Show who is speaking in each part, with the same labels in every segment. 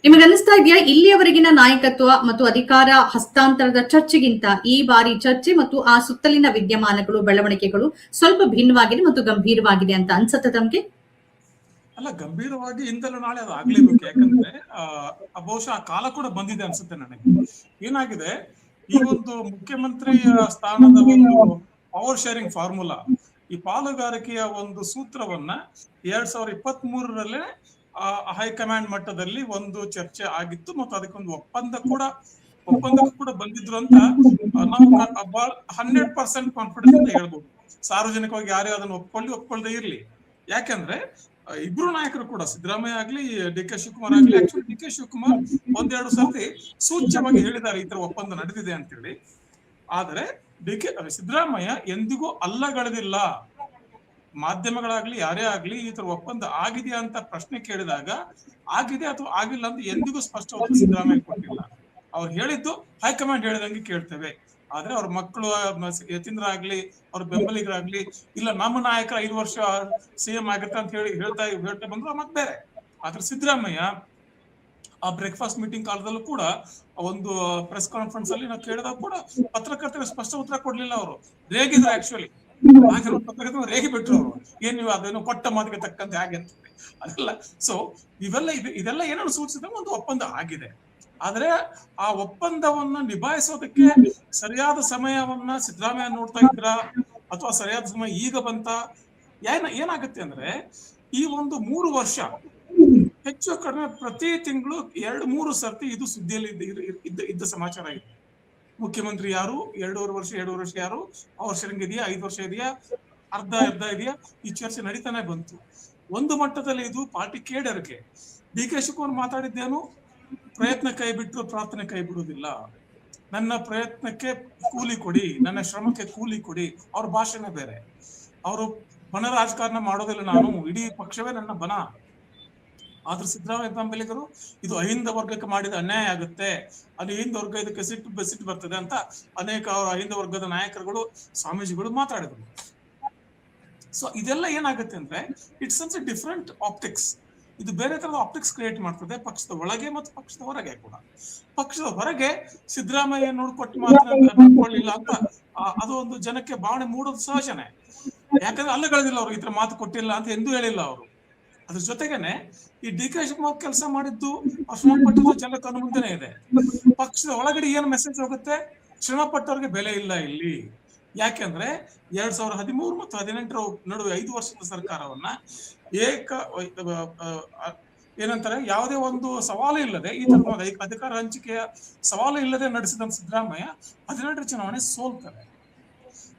Speaker 1: ನಿಮಗನ್ನಿಸ್ತಾ ಇದೆಯಾ ಇಲ್ಲಿಯವರೆಗಿನ ನಾಯಕತ್ವ ಮತ್ತು ಅಧಿಕಾರ ಹಸ್ತಾಂತರದ ಚರ್ಚೆಗಿಂತ ಈ ಬಾರಿ ಚರ್ಚೆ ಮತ್ತು ಆ ಸುತ್ತಲಿನ ವಿದ್ಯಮಾನಗಳು ಬೆಳವಣಿಗೆಗಳು ಸ್ವಲ್ಪ ಭಿನ್ನವಾಗಿದೆ ಮತ್ತು ಗಂಭೀರವಾಗಿದೆ ಅಂತ ಅನ್ಸುತ್ತೆ ತಮ್ಗೆ?
Speaker 2: ಅಲ್ಲ, ಗಂಭೀರವಾಗಿ ಇಂದಲೂ ನಾಳೆ ಅದು ಆಗ್ಲೇಬೇಕು. ಯಾಕಂದ್ರೆ ಬಹುಶಃ ಆ ಕಾಲ ಕೂಡ ಬಂದಿದೆ ಅನ್ಸುತ್ತೆ ನನಗೆ. ಏನಾಗಿದೆ, ಈ ಒಂದು ಮುಖ್ಯಮಂತ್ರಿ ಸ್ಥಾನದ ಒಂದು ಪವರ್ ಶೇರಿಂಗ್ ಫಾರ್ಮುಲಾ, ಈ ಪಾಲುಗಾರಿಕೆಯ ಒಂದು ಸೂತ್ರವನ್ನ 2023 ಹೈಕಮಾಂಡ್ ಮಟ್ಟದಲ್ಲಿ ಒಂದು ಚರ್ಚೆ ಆಗಿತ್ತು ಮತ್ತು ಅದಕ್ಕೊಂದು ಒಪ್ಪಂದಕ್ಕೂ ಕೂಡ ಬಂದಿದ್ರು ಅಂತ ನಾವು 100% ಕಾನ್ಫಿಡೆನ್ಸ್ ಅಂತ ಹೇಳ್ಬೋದು. ಸಾರ್ವಜನಿಕವಾಗಿ ಯಾರೇ ಅದನ್ನು ಒಪ್ಕೊಳ್ಳದೆ ಇರ್ಲಿ. ಯಾಕಂದ್ರೆ ಇಬ್ರು ನಾಯಕರು ಕೂಡ, ಸಿದ್ದರಾಮಯ್ಯ ಆಗ್ಲಿ ಡಿ.ಕೆ. ಶಿವಕುಮಾರ್ ಆಗ್ಲಿ, ಆಕ್ಚುಲಿ ಡಿ.ಕೆ. ಶಿವಕುಮಾರ್ 1-2 ಸರ್ತಿ ಸೂಚ್ಯವಾಗಿ ಹೇಳಿದ್ದಾರೆ ಈ ತರ ಒಪ್ಪಂದ ನಡೆದಿದೆ ಅಂತೇಳಿ. ಆದ್ರೆ ಸಿದ್ದರಾಮಯ್ಯ ಎಂದಿಗೂ ಅಲ್ಲಗಳೆದಿಲ್ಲ. ಮಾಧ್ಯಮಗಳಾಗ್ಲಿ ಯಾರೇ ಆಗ್ಲಿ ಈ ತರ ಒಪ್ಪಂದ ಆಗಿದೆಯಾ ಅಂತ ಪ್ರಶ್ನೆ ಕೇಳಿದಾಗ ಆಗಿದೆ ಅಥವಾ ಆಗಿಲ್ಲ ಅಂತ ಎಂದಿಗೂ ಸ್ಪಷ್ಟವಾಗಿ ಸಿದ್ದರಾಮಯ್ಯ ಕೊಟ್ಟಿಲ್ಲ. ಅವ್ರು ಹೇಳಿದ್ದು ಹೈಕಮಾಂಡ್ ಹೇಳಿದಂಗೆ ಕೇಳ್ತೇವೆ. ಆದ್ರೆ ಅವ್ರ ಮಕ್ಕಳು ಯತೀಂದ್ರ ಆಗ್ಲಿ, ಅವ್ರ ಬೆಂಬಲಿಗರಾಗ್ಲಿ, ಇಲ್ಲ ನಮ್ಮ ನಾಯಕರ 5 ವರ್ಷ ಸಿಎಂ ಆಗುತ್ತೆ ಅಂತ ಹೇಳ್ತಾ ಬಂದ್ರು ಮತ್ತೆ ಬೇರೆ. ಆದ್ರೆ ಸಿದ್ದರಾಮಯ್ಯ ಆ ಬ್ರೇಕ್ಫಾಸ್ಟ್ ಮೀಟಿಂಗ್ ಕಾಲದಲ್ಲೂ ಕೂಡ ಒಂದು ಪ್ರೆಸ್ ಕಾನ್ಫರೆನ್ಸ್ ಅಲ್ಲಿ ನಾವು ಕೇಳಿದಾಗ ಕೂಡ ಪತ್ರಕರ್ತರಿಗೆ ಸ್ಪಷ್ಟ ಉತ್ತರ ಕೊಡ್ಲಿಲ್ಲ. ಅವರು ರೇಗಿದ್ರು, ಆಕ್ಚುಲಿ ಪತ್ರಕರ್ತರು ರೇಗಿ ಬಿಟ್ರು. ಅವರು ಏನ್ ನೀವು ಅದೇನು ಕೊಟ್ಟ ಮಾತಿಗೆ ತಕ್ಕಂತೆ ಹಾಗೆ ಅಂತ ಅದೆಲ್ಲ. ಸೊ ಇದೆಲ್ಲ ಏನನ್ನು ಸೂಚಿಸಿದ್ರೆ ಒಂದು ಒಪ್ಪಂದ ಆಗಿದೆ. ಆದ್ರೆ ಆ ಒಪ್ಪಂದವನ್ನ ನಿಭಾಯಿಸೋದಕ್ಕೆ ಸರಿಯಾದ ಸಮಯವನ್ನ ಸಿದ್ದರಾಮಯ್ಯ ನೋಡ್ತಾ ಇದ್ರ ಅಥವಾ ಸರಿಯಾದ ಸಮಯ ಈಗ ಬಂತ? ಏನಾಗುತ್ತೆ ಅಂದ್ರೆ ಈ ಒಂದು 3 ವರ್ಷ ಹೆಚ್ಚು ಕಡಿಮೆ ಪ್ರತಿ ತಿಂಗಳು 2-3 ಸರ್ತಿ ಇದು ಸುದ್ದಿಯಲ್ಲಿ ಇದ್ದ ಸಮಾಚಾರ ಇದೆ. ಮುಖ್ಯಮಂತ್ರಿ ಯಾರು, 2.5 ವರ್ಷ ಯಾರು, ಅವ್ರ ಶೇರಿಂಗ್ ಇದೆಯಾ, 5 ವರ್ಷ ಇದೆಯಾ, ಅರ್ಧ ಇದೆಯಾ, ಈ ಚರ್ಚೆ ನಡೀತಾನೆ ಬಂತು. ಒಂದು ಮಟ್ಟದಲ್ಲಿ ಇದು ಪಾರ್ಟಿ ಕೇಡರಿಕೆ. ಡಿ.ಕೆ. ಶಿವಕುಮಾರ್ ಮಾತಾಡಿದ್ದೇನು, ಪ್ರಯತ್ನ ಕೈ ಬಿಟ್ಟು ಪ್ರಾರ್ಥನೆ ಕೈ ಬಿಡುವುದಿಲ್ಲ, ನನ್ನ ಪ್ರಯತ್ನಕ್ಕೆ ಕೂಲಿ ಕೊಡಿ, ನನ್ನ ಶ್ರಮಕ್ಕೆ ಕೂಲಿ ಕೊಡಿ. ಅವ್ರ ಭಾಷೆನೇ ಬೇರೆ. ಅವರು ಬನ ರಾಜಕಾರಣ ಮಾಡೋದಿಲ್ಲ, ನಾನು ಇಡೀ ಪಕ್ಷವೇ ನನ್ನ ಬನ. ಆದ್ರೆ ಸಿದ್ದರಾಮಯ್ಯ ಬೆಂಬಲಿಗರು ಇದು ಅಹಿಂದ ವರ್ಗಕ್ಕೆ ಮಾಡಿದ ಅನ್ಯಾಯ ಆಗುತ್ತೆ, ಅಲ್ಲಿ ಅಹಿಂದ ವರ್ಗ ಇದಕ್ಕೆ ಸಿಟ್ಟು ಬರ್ತದೆ ಅಂತ ಅನೇಕ ಅಹಿಂದ ವರ್ಗದ ನಾಯಕರುಗಳು, ಸ್ವಾಮೀಜಿಗಳು ಮಾತಾಡಿದ್ರು. ಸೊ ಇದೆಲ್ಲ ಏನಾಗುತ್ತೆ ಅಂದ್ರೆ ಇಟ್ಸ್ ಅನ್ಸ್ ಡಿಫರೆಂಟ್ ಆಪ್ಟಿಕ್ಸ್. ಇದು ಬೇರೆ ತರದ ಆಪ್ಟಿಕ್ಸ್ ಕ್ರಿಯೇಟ್ ಮಾಡ್ತದೆ, ಪಕ್ಷದ ಒಳಗೆ ಮತ್ತು ಪಕ್ಷದ ಹೊರಗೆ ಕೂಡ. ಪಕ್ಷದ ಹೊರಗೆ ಸಿದ್ದರಾಮಯ್ಯ ನೋಡ್ಕೊಟ್ಟು ಮಾತನಾಡಿಲ್ಲ ಅಂತ ಅದು ಒಂದು ಜನಕ್ಕೆ ಭಾವನೆ ಮೂಡೋದು ಸಹಜನೆ. ಯಾಕಂದ್ರೆ ಅಲ್ಲಗಳಿಲ್ಲ ಅವರು ಈ ತರ ಮಾತು ಕೊಟ್ಟಿಲ್ಲ ಅಂತ ಎಂದೂ ಹೇಳಿಲ್ಲ ಅವರು. ಅದ್ರ ಜೊತೆಗೇನೆ ಈ ಡಿ.ಕೆ. ಶಿವಕುಮಾರ್ ಕೆಲಸ ಮಾಡಿದ್ದು ಶ್ರಮ ಪಟ್ಟದ್ದು ಜನಕ್ಕೆ ಅನು ಮುಂದೆನೆ ಇದೆ. ಪಕ್ಷದ ಒಳಗಡೆ ಏನು ಮೆಸೇಜ್ ಹೋಗುತ್ತೆ, ಶ್ರಮ ಪಟ್ಟವ್ರಿಗೆ ಬೆಲೆ ಇಲ್ಲ ಇಲ್ಲಿ. ಯಾಕೆಂದ್ರೆ 2013 ಮತ್ತು 2018 ನಡುವೆ 5 ವರ್ಷದ ಸರ್ಕಾರವನ್ನ ಏನಂತಾರೆ ಯಾವುದೇ ಒಂದು ಸವಾಲು ಇಲ್ಲದೆ, ಈ ತರ ಅಧಿಕಾರ ಹಂಚಿಕೆಯ ಸವಾಲು ಇಲ್ಲದೆ ನಡೆಸಿದ ಸಿದ್ದರಾಮಯ್ಯ 2018 ಚುನಾವಣೆ ಸೋಲ್ತಾರೆ.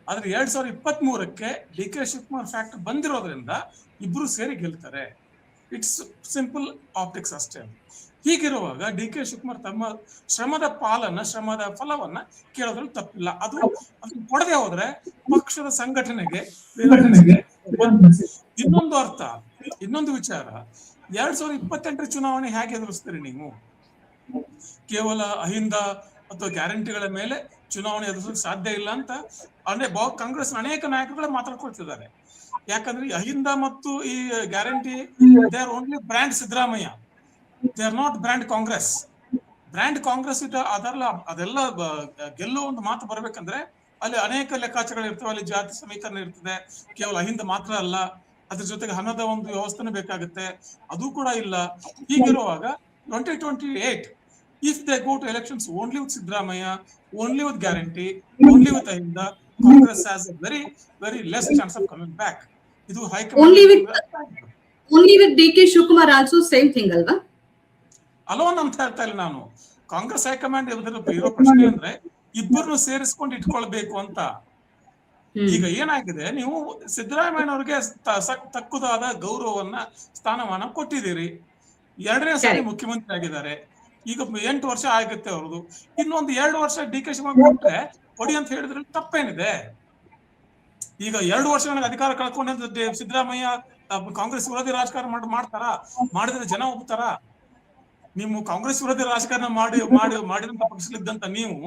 Speaker 2: ಆದ್ರೆ 2023ಕ್ಕೆ ಡಿ.ಕೆ. ಶಿವಕುಮಾರ್ ಫ್ಯಾಕ್ಟರ್ ಬಂದಿರೋದ್ರಿಂದ ಇಬ್ರು ಸೇರಿ ಗೆಲ್ತಾರೆ. ಇಟ್ಸ್ ಸಿಂಪಲ್ ಆಪ್ಟಿಕ್ಸ್ ಅಷ್ಟೇ. ಹೀಗಿರುವಾಗ ಡಿ.ಕೆ. ಶಿವಕುಮಾರ್ ತಮ್ಮ ಶ್ರಮದ ಫಲವನ್ನ ಕೇಳೋದ್ರಲ್ಲಿ ತಪ್ಪಿಲ್ಲ. ಅದು ಕೊಡದೆ ಹೋದ್ರೆ ಪಕ್ಷದ ಸಂಘಟನೆಗೆ ಇನ್ನೊಂದು ಅರ್ಥ, ಇನ್ನೊಂದು ವಿಚಾರ, 2028 ಚುನಾವಣೆ ಹೇಗೆ ಎದುರಿಸ್ತೀರಿ ನೀವು? ಕೇವಲ ಅಹಿಂದ ಅಥವಾ ಗ್ಯಾರಂಟಿಗಳ ಮೇಲೆ ಚುನಾವಣೆ ಎದುರಿಸೋಕೆ ಸಾಧ್ಯ ಇಲ್ಲ ಅಂತ ಅಂದ್ರೆ ಕಾಂಗ್ರೆಸ್ ಅನೇಕ ನಾಯಕರುಗಳೇ ಮಾತಾಡ್ಕೊಳ್ತಿದ್ದಾರೆ. ಯಾಕಂದ್ರೆ ಅಹಿಂದ ಮತ್ತು ಈ guarantee they are only brand Siddaramaiah, they are not brand Congress. Brand Congress ಅದೆಲ್ಲ ಗೆಲ್ಲೋ ಒಂದು ಮಾತು ಬರ್ಬೇಕಂದ್ರೆ ಅಲ್ಲಿ ಅನೇಕ ಲೆಕ್ಕಾಚಾರಗಳು ಇರ್ತವೆ. ಅಲ್ಲಿ ಜಾತಿ ಸಮೀಕರಣ ಇರ್ತದೆ, ಕೇವಲ ಅಹಿಂದ ಮಾತ್ರ ಅಲ್ಲ, ಅದ್ರ ಜೊತೆಗೆ ಹಣದ ಒಂದು ವ್ಯವಸ್ಥೆನೂ ಬೇಕಾಗುತ್ತೆ, ಅದು ಕೂಡ ಇಲ್ಲ. ಹೀಗಿರುವಾಗ 2028 if they go to elections only with Siddaramaiah, only with guarantee, only with Ahinda, Congress has a very less chance of coming back. Idu high command
Speaker 1: only with D.K. Shivakumar also same thing alva
Speaker 2: alone anta ಹೇಳ್ತಾ ಇಲ್ಲ ನಾನು. Congress high command ಇರೋ ಪ್ರಶ್ನೆ ಅಂದ್ರೆ ಇಬ್ಬರನ್ನು ಸೇರಿಸಿಕೊಂಡು ಇಟ್ಕೊಳ್ಬೇಕು ಅಂತ. ಈಗ ಏನಾಗಿದೆ, ನೀವು ಸಿದ್ದರಾಮಯ್ಯನವರಿಗೆ ತಕ್ಕುದಾದ ಗೌರವವನ್ನ ಸ್ಥಾನಮಾನ ಕೊಟ್ಟಿದ್ದೀರಿ, 2ನೇ ಸಾರಿ ಮುಖ್ಯಮಂತ್ರಿ ಆಗಿದ್ದಾರೆ, ಈಗ 8 ವರ್ಷ ಆಗುತ್ತೆ ಅವ್ರದ್ದು. ಇನ್ನೊಂದು 2 ವರ್ಷ ಡಿ.ಕೆ. ಶಿವಕುಮಾರ್ ಕೊಟ್ರೆ ಕೊಡಿ ಅಂತ ಹೇಳಿದ್ರೆ ತಪ್ಪೇನಿದೆ? ಈಗ 2 ವರ್ಷ ನನಗೆ ಅಧಿಕಾರ ಕಳ್ಕೊಂಡ ಸಿದ್ದರಾಮಯ್ಯ ಕಾಂಗ್ರೆಸ್ ವಿರೋಧಿ ರಾಜಕಾರಣ ಮಾಡಿದ್ರೆ ಜನ ಒಪ್ತಾರ? ನೀವು ಕಾಂಗ್ರೆಸ್ ವಿರೋಧಿ ರಾಜಕಾರಣ ಮಾಡಿದಂತ ಪಕ್ಷದಲ್ಲಿದ್ದಂತ ನೀವು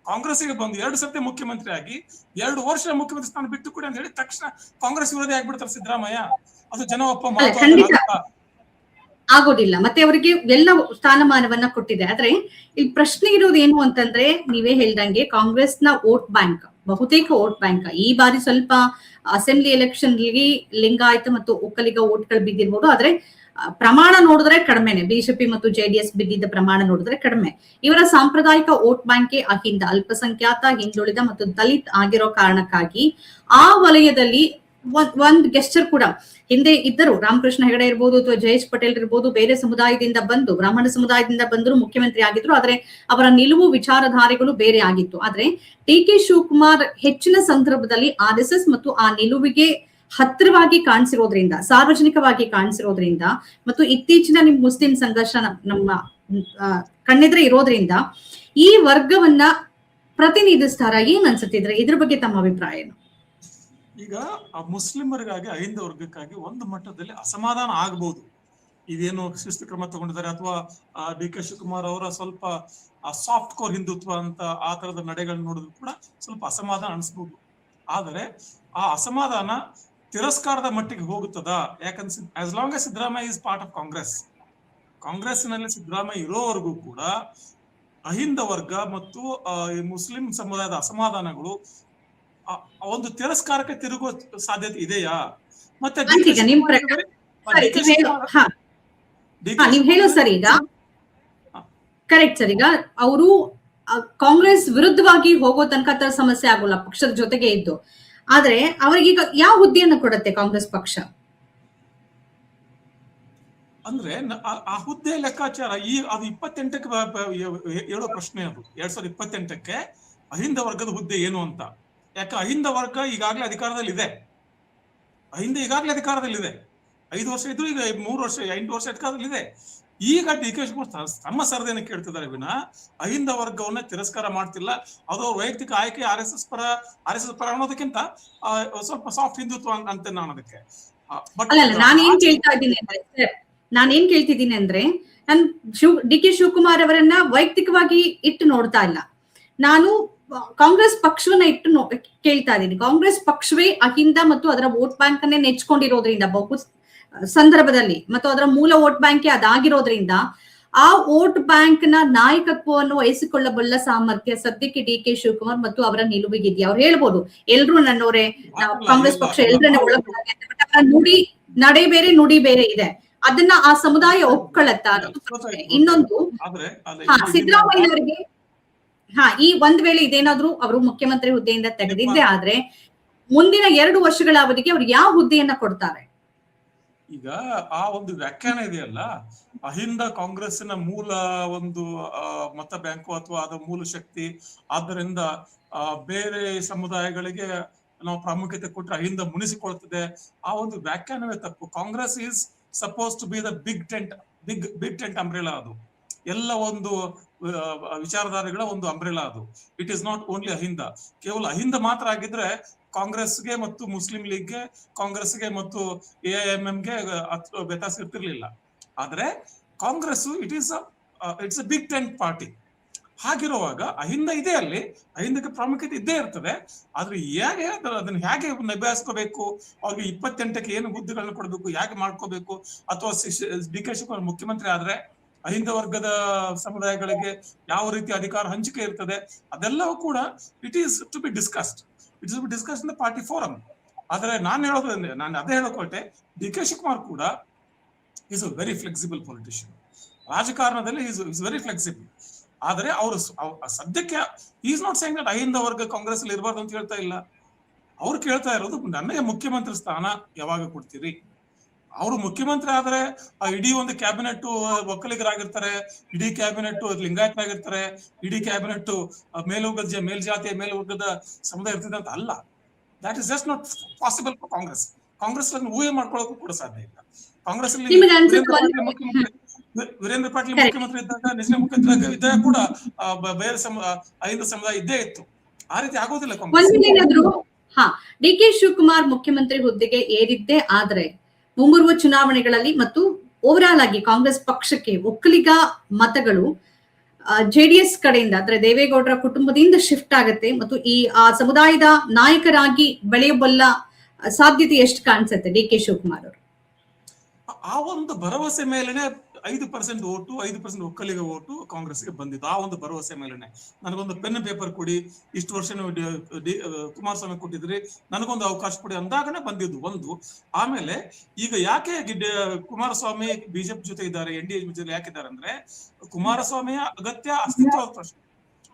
Speaker 2: ಕಾಂಗ್ರೆಸ್ಗೆ ಬಂದು 2 ಸರ್ತಿ ಮುಖ್ಯಮಂತ್ರಿ ಆಗಿ 2 ವರ್ಷ ಮುಖ್ಯಮಂತ್ರಿ ಸ್ಥಾನ ಬಿಟ್ಟು ಕೊಡಿ ಅಂತ ಹೇಳಿ ತಕ್ಷಣ ಕಾಂಗ್ರೆಸ್ ವಿರೋಧಿ ಆಗ್ಬಿಡ್ತಾರೆ ಸಿದ್ದರಾಮಯ್ಯ. ಅದು ಜನ ಒಪ್ಪ ಮಾತು.
Speaker 1: ಆಗೋದಿಲ್ಲ. ಮತ್ತೆ ಅವರಿಗೆ ಎಲ್ಲ ಸ್ಥಾನಮಾನವನ್ನ ಕೊಟ್ಟಿದೆ. ಆದ್ರೆ ಇಲ್ಲಿ ಪ್ರಶ್ನೆ ಇರೋದು ಏನು ಅಂತಂದ್ರೆ, ನೀವೇ ಹೇಳ್ದಂಗೆ ಕಾಂಗ್ರೆಸ್ನ ವೋಟ್ ಬ್ಯಾಂಕ್, ಬಹುತೇಕ ವೋಟ್ ಬ್ಯಾಂಕ್ ಈ ಬಾರಿ ಸ್ವಲ್ಪ ಅಸೆಂಬ್ಲಿ ಎಲೆಕ್ಷನ್ ಲಿಂಗಾಯತ ಮತ್ತು ಒಕ್ಕಲಿಗ ವೋಟ್ಗಳು ಬಿದ್ದಿರ್ಬೋದು. ಆದ್ರೆ ಪ್ರಮಾಣ ನೋಡಿದ್ರೆ ಕಡಿಮೆನೆ. ಬಿಜೆಪಿ ಮತ್ತು ಜೆಡಿಎಸ್ ಬಿದ್ದಿದ್ದ ಪ್ರಮಾಣ ನೋಡಿದ್ರೆ ಕಡಿಮೆ. ಇವರ ಸಾಂಪ್ರದಾಯಿಕ ವೋಟ್ ಬ್ಯಾಂಕ್ ಅಹಿಂದ, ಅಲ್ಪಸಂಖ್ಯಾತ, ಹಿಂದುಳಿದ ಮತ್ತು ದಲಿತ್ ಆಗಿರೋ ಕಾರಣಕ್ಕಾಗಿ ಆ ವಲಯದಲ್ಲಿ ಒಂದ್ ಗೆಸ್ಟರ್ ಕೂಡ ಹಿಂದೆ ಇದ್ದರು. ರಾಮಕೃಷ್ಣ ಹೆಗಡೆ ಇರ್ಬೋದು ಅಥವಾ ಜಯೇಶ್ ಪಟೇಲ್ ಇರ್ಬೋದು, ಬೇರೆ ಸಮುದಾಯದಿಂದ ಬಂದು, ಬ್ರಾಹ್ಮಣ ಸಮುದಾಯದಿಂದ ಬಂದರು ಮುಖ್ಯಮಂತ್ರಿ ಆಗಿದ್ರು. ಆದ್ರೆ ಅವರ ನಿಲುವು ವಿಚಾರಧಾರೆಗಳು ಬೇರೆ ಆಗಿತ್ತು. ಆದ್ರೆ ಡಿ.ಕೆ. ಶಿವಕುಮಾರ್ ಹೆಚ್ಚಿನ ಸಂದರ್ಭದಲ್ಲಿ RSS ಮತ್ತು ಆ ನಿಲುವಿಗೆ ಹತ್ತಿರವಾಗಿ ಕಾಣಿಸಿರೋದ್ರಿಂದ, ಸಾರ್ವಜನಿಕವಾಗಿ ಕಾಣಿಸಿರೋದ್ರಿಂದ, ಮತ್ತು ಇತ್ತೀಚಿನ ನಿಮ್ ಮುಸ್ಲಿಂ ಸಂಘರ್ಷ ನಮ್ಮ ಕಣ್ಣೆದ್ರೆ ಇರೋದ್ರಿಂದ ಈ ವರ್ಗವನ್ನ ಪ್ರತಿನಿಧಿಸ್ತಾರ. ಏನ್ ಅನ್ಸುತ್ತಿದ್ರೆ ಇದ್ರ ಬಗ್ಗೆ ತಮ್ಮ ಅಭಿಪ್ರಾಯ ಏನು?
Speaker 2: ಈಗ ಆ ಮುಸ್ಲಿಮರಿಗಾಗಿ, ಅಹಿಂದ ವರ್ಗಕ್ಕಾಗಿ ಒಂದು ಮಟ್ಟದಲ್ಲಿ ಅಸಮಾಧಾನ ಆಗಬಹುದು. ಇದೇನು ಶಿಸ್ತು ಕ್ರಮ ತಗೊಂಡಿದ್ದಾರೆ ಅಥವಾ ಡಿ.ಕೆ. ಶಿವಕುಮಾರ್ ಅವರ ಸ್ವಲ್ಪ ಸಾಫ್ಟ್ ಕೋರ್ ಹಿಂದುತ್ವ ಅಂತ ಆ ತರದ ನಡೆಗಳನ್ನ ನೋಡಿದ್ರು ಕೂಡ ಸ್ವಲ್ಪ ಅಸಮಾಧಾನ ಅನಿಸ್ಬೋದು. ಆದರೆ ಆ ಅಸಮಾಧಾನ ತಿರಸ್ಕಾರದ ಮಟ್ಟಿಗೆ ಹೋಗುತ್ತದಾ? ಯಾಕಂದ್ರೆ as long as Siddaramaiah is part of ಕಾಂಗ್ರೆಸ್ನಲ್ಲಿ ಸಿದ್ದರಾಮಯ್ಯ ಇರೋವರೆಗೂ ಕೂಡ ಅಹಿಂದ ವರ್ಗ ಮತ್ತು ಮುಸ್ಲಿಂ ಸಮುದಾಯದ ಅಸಮಾಧಾನಗಳು ಒಂದು ತಿರಸ್ಕಾರಕ್ಕೆ ತಿರುಗುವ ಸಾಧ್ಯತೆ ಇದೆಯಾ? ಮತ್ತೆ
Speaker 1: ನೀವ್ ಹೇಳೋ ಸರ್, ಈಗ ಕರೆಕ್ಟ್ ಸರ್. ಈಗ ಅವರು ಕಾಂಗ್ರೆಸ್ ವಿರುದ್ಧವಾಗಿ ಹೋಗೋ ತನಕ ಸಮಸ್ಯೆ ಆಗೋಲ್ಲ, ಪಕ್ಷದ ಜೊತೆಗೆ ಇದ್ದು. ಆದ್ರೆ ಅವ್ರಿಗೀಗ ಯಾವ ಹುದ್ದೆಯನ್ನು ಕೊಡುತ್ತೆ ಕಾಂಗ್ರೆಸ್ ಪಕ್ಷ?
Speaker 2: ಅಂದ್ರೆ ಆ ಹುದ್ದೆ ಲೆಕ್ಕಾಚಾರ ಅದು 28ಕ್ಕೆ ಹೇಳೋ ಪ್ರಶ್ನೆ. ಅದು 2028ಕ್ಕೆ ಅಹಿಂದ ವರ್ಗದ ಹುದ್ದೆ ಏನು ಅಂತ. ಯಾಕೆ ಅಹಿಂದ ವರ್ಗ ಈಗಾಗಲೇ ಅಧಿಕಾರದಲ್ಲಿದೆ. 5 ವರ್ಷ ಇದ್ರು, ಈಗ 3 ವರ್ಷ 8 ವರ್ಷ ಅಧಿಕಾರದಲ್ಲಿದೆ. ಈಗ ಡಿ.ಕೆ. ಶಿವಕುಮಾರ್ ತಮ್ಮ ಸರದಿಯನ್ನು ಕೇಳ್ತಿದ್ದಾರೆ ವಿನ ಅಹಿಂದ ವರ್ಗವನ್ನ ತಿರಸ್ಕಾರ ಮಾಡ್ತಿಲ್ಲ. ಅದು ವೈಯಕ್ತಿಕ ಆಯ್ಕೆ RSS ಪರ ಅನ್ನೋದಕ್ಕಿಂತ ಸ್ವಲ್ಪ ಸಾಫ್ಟ್ ಹಿಂದುತ್ವ ಅಂತ ನಾನು ಅದಕ್ಕೆ.
Speaker 1: ನಾನೇನ್ ಕೇಳ್ತಿದ್ದೀನಿ ಅಂದ್ರೆ, ನಾನು ಡಿ.ಕೆ. ಶಿವಕುಮಾರ್ ಅವರನ್ನ ವೈಯಕ್ತಿಕವಾಗಿ ಇಟ್ಟು ನೋಡ್ತಾ ಇಲ್ಲ. ನಾನು ಕಾಂಗ್ರೆಸ್ ಪಕ್ಷವನ್ನ ಇಟ್ಟು ಕೇಳ್ತಾ ಇದ್ದೀನಿ. ಕಾಂಗ್ರೆಸ್ ಪಕ್ಷವೇ ಅಹಿಂದ ಮತ್ತು ಅದರ ವೋಟ್ ಬ್ಯಾಂಕ್ ಅನ್ನೇ ನೆಚ್ಕೊಂಡಿರೋದ್ರಿಂದ ಬಹು ಸಂದರ್ಭದಲ್ಲಿ, ಮತ್ತು ಅದರ ಮೂಲ ವೋಟ್ ಬ್ಯಾಂಕ್ ಅದಾಗಿರೋದ್ರಿಂದ ಆ ವೋಟ್ ಬ್ಯಾಂಕ್ ನ ನಾಯಕತ್ವವನ್ನು ವಹಿಸಿಕೊಳ್ಳಬಲ್ಲ ಸಾಮರ್ಥ್ಯ ಸದ್ಯಕ್ಕೆ ಡಿ.ಕೆ. ಶಿವಕುಮಾರ್ ಮತ್ತು ಅವರ ನಿಲುವಿಗಿದೆಯಾ? ಅವ್ರು ಹೇಳ್ಬೋದು ಎಲ್ರು ನನ್ನವರೇ, ಕಾಂಗ್ರೆಸ್ ಪಕ್ಷ ಎಲ್ರನ್ನೇ ಒಳಗೊಂಡ ನುಡಿ ನಡೆ ಬೇರೆ ನುಡಿ ಬೇರೆ ಇದೆ, ಅದನ್ನ ಆ ಸಮುದಾಯ ಒಪ್ಕೊಳ್ಳತ್ತ? ಇನ್ನೊಂದು, ಸಿದ್ದರಾಮಯ್ಯ ಅವರಿಗೆ ಈ ಒಂದ್ ವೇಳೆ ಇದೇನಾದ್ರೂ ಅವರು ಮುಖ್ಯಮಂತ್ರಿ ಹುದ್ದೆಯಿಂದ ತೆಗೆದಿದ್ದೆ ಆದ್ರೆ ಮುಂದಿನ 2 ವರ್ಷಗಳ ಅವಧಿಗೆ ಅವ್ರು ಯಾವ ಹುದ್ದೆಯನ್ನ ಕೊಡ್ತಾರೆ?
Speaker 2: ಈಗ ಆ ಒಂದು ವ್ಯಾಖ್ಯಾನ ಇದೆಯಲ್ಲ, ಅಹಿಂದ ಕಾಂಗ್ರೆಸ್ಸಿನ ಮೂಲ ಒಂದು ಮತ ಬ್ಯಾಂಕು ಅಥವಾ ಅದರ ಮೂಲ ಶಕ್ತಿ, ಆದ್ದರಿಂದ ಬೇರೆ ಸಮುದಾಯಗಳಿಗೆ ನಾವು ಪ್ರಾಮುಖ್ಯತೆ ಕೊಟ್ಟರೆ ಅಹಿಂದ ಮುನಿಸಿಕೊಳ್ತದೆ, ಆ ಒಂದು ವ್ಯಾಖ್ಯಾನವೇ ತಪ್ಪು. Congress is suppose to be the big tent umbrella. ಅದು ಎಲ್ಲ ಒಂದು ವಿಚಾರಧಾರೆಗಳ ಒಂದು ಅಂಬ್ರೆಲಾ ಅದು. It is not only Ahinda. ಕೇವಲ ಅಹಿಂದ ಮಾತ್ರ ಆಗಿದ್ರೆ ಕಾಂಗ್ರೆಸ್ಗೆ ಮತ್ತು ಮುಸ್ಲಿಂ ಲೀಗ್ಗೆ, ಕಾಂಗ್ರೆಸ್ಗೆ ಮತ್ತು AIMMಗೆ ವ್ಯತ್ಯಾಸ ಇರ್ತಿರ್ಲಿಲ್ಲ. ಆದ್ರೆ Congress it's a big tent party. ಹಾಗಿರುವಾಗ ಅಹಿಂದ ಇದೆ, ಅಲ್ಲಿ ಅಹಿಂದಕ್ಕೆ ಪ್ರಾಮುಖ್ಯತೆ ಇದ್ದೇ ಇರ್ತದೆ. ಆದ್ರೆ ಅದನ್ನ ಹೇಗೆ ನಿಭಾಯಿಸ್ಕೋಬೇಕು, ಅವ್ರಿಗೆ 28ಕ್ಕೆ ಏನು ಹುದ್ದೆಗಳನ್ನ ಕೊಡಬೇಕು, ಹೇಗೆ ಮಾಡ್ಕೋಬೇಕು, ಅಥವಾ ಡಿ.ಕೆ. ಶಿವಕುಮಾರ್ ಮುಖ್ಯಮಂತ್ರಿ ಆದ್ರೆ ಅಹಿಂದ ವರ್ಗದ ಸಮುದಾಯಗಳಿಗೆ ಯಾವ ರೀತಿ ಅಧಿಕಾರ ಹಂಚಿಕೆ ಇರ್ತದೆ, ಅದೆಲ್ಲವೂ ಕೂಡ it is to be discussed in the party forum. ಆದ್ರೆ ನಾನು ಅದೇ ಹೇಳೋಕೊಟ್ಟೆ, ಡಿ.ಕೆ. ಶಿವಕುಮಾರ್ ಕೂಡ is a very flexible politician. ರಾಜಕಾರಣದಲ್ಲಿ ಈಸ್ ವೆರಿ ಫ್ಲೆಕ್ಸಿಬಲ್. ಆದ್ರೆ ಅವರು ಸದ್ಯಕ್ಕೆ is not saying that Ahinda ವರ್ಗ ಕಾಂಗ್ರೆಸ್ ಅಲ್ಲಿ ಇರಬಾರ್ದು ಅಂತ ಹೇಳ್ತಾ ಇಲ್ಲ. ಅವ್ರು ಕೇಳ್ತಾ ಇರೋದು, ನನಗೆ ಮುಖ್ಯಮಂತ್ರಿ ಸ್ಥಾನ ಯಾವಾಗ ಕೊಡ್ತೀರಿ? ಅವರು ಮುಖ್ಯಮಂತ್ರಿ ಆದ್ರೆ ಇಡೀ ಒಂದು ಕ್ಯಾಬಿನೆಟ್ ಒಕ್ಕಲಿಗರಾಗಿರ್ತಾರೆ, ಇಡೀ ಕ್ಯಾಬಿನೆಟ್ ಲಿಂಗಾಯತರಾಗಿರ್ತಾರೆ, ಇಡೀ ಕ್ಯಾಬಿನೆಟ್ ಮೇಲ್ಜಾತಿಯ ಮೇಲ್ವರ್ಗದ ಸಮುದಾಯ ಇರ್ತದೆ ಅಂತ ಅಲ್ಲ. That is just not possible for Congress ಊಹೆ ಮಾಡ್ಕೊಳ್ಳೋಕು ಕೂಡ ಸಾಧ್ಯ ಇಲ್ಲ. ಕಾಂಗ್ರೆಸ್ ಅಲ್ಲಿ ವೀರೇಂದ್ರ ಪಾಟೀಲ್ ಮುಖ್ಯಮಂತ್ರಿ ಇದ್ದಾಗ, ನಿಜ ಮುಖ್ಯಮಂತ್ರಿ ಇದ್ದಾಗ ಕೂಡ ಬೇರೆ ಅಹಿಂದ ಸಮುದಾಯ ಇದ್ದೇ ಇತ್ತು. ಆ ರೀತಿ ಆಗೋದಿಲ್ಲ ಕಾಂಗ್ರೆಸ್.
Speaker 1: ಡಿ.ಕೆ. ಶಿವಕುಮಾರ್ ಮುಖ್ಯಮಂತ್ರಿ ಹುದ್ದೆಗೆ ಏರಿದ್ದೇ ಆದ್ರೆ ಮುಂಬರುವ ಚುನಾವಣೆಗಳಲ್ಲಿ ಮತ್ತು ಓವರಾಲ್ ಆಗಿ ಕಾಂಗ್ರೆಸ್ ಪಕ್ಷಕ್ಕೆ ಒಕ್ಕಲಿಗ ಮತಗಳು ಜೆಡಿಎಸ್ ಕಡೆಯಿಂದ, ಅಂದ್ರೆ ದೇವೇಗೌಡರ ಕುಟುಂಬದಿಂದ ಶಿಫ್ಟ್ ಆಗುತ್ತೆ ಮತ್ತು ಆ ಸಮುದಾಯದ ನಾಯಕರಾಗಿ ಬೆಳೆಯಬಲ್ಲ ಸಾಧ್ಯತೆ ಎಷ್ಟು ಕಾಣಿಸುತ್ತೆ ಡಿ.ಕೆ. ಶಿವಕುಮಾರ್ ಅವರು?
Speaker 2: ಆ ಒಂದು ಭರವಸೆ ಮೇಲೆನೆ 5% ಓಟು, 5% ಒಕ್ಕಲಿಗ ಓಟು ಕಾಂಗ್ರೆಸ್ಗೆ ಬಂದಿದ್ದು ಆ ಒಂದು ಭರವಸೆ ಮೇಲೆನೆ. ನನಗೊಂದು ಪೆನ್ ಪೇಪರ್ ಕೊಡಿ, ಇಷ್ಟು ವರ್ಷ ನೀವು ಕುಮಾರಸ್ವಾಮಿ ಕೊಟ್ಟಿದ್ರಿ, ನನಗೊಂದು ಅವಕಾಶ ಕೊಡಿ ಅಂದಾಗನೇ ಬಂದಿದ್ದು ಒಂದು. ಆಮೇಲೆ ಈಗ ಯಾಕೆ ಕುಮಾರಸ್ವಾಮಿ ಬಿಜೆಪಿ ಜೊತೆ ಇದ್ದಾರೆ, NDA ಜೊತೆ ಯಾಕಿದ್ದಾರೆ ಅಂದ್ರೆ ಕುಮಾರಸ್ವಾಮಿಯ ಅಗತ್ಯ ಅಸ್ತಿತ್ವದ ಪ್ರಶ್ನೆ.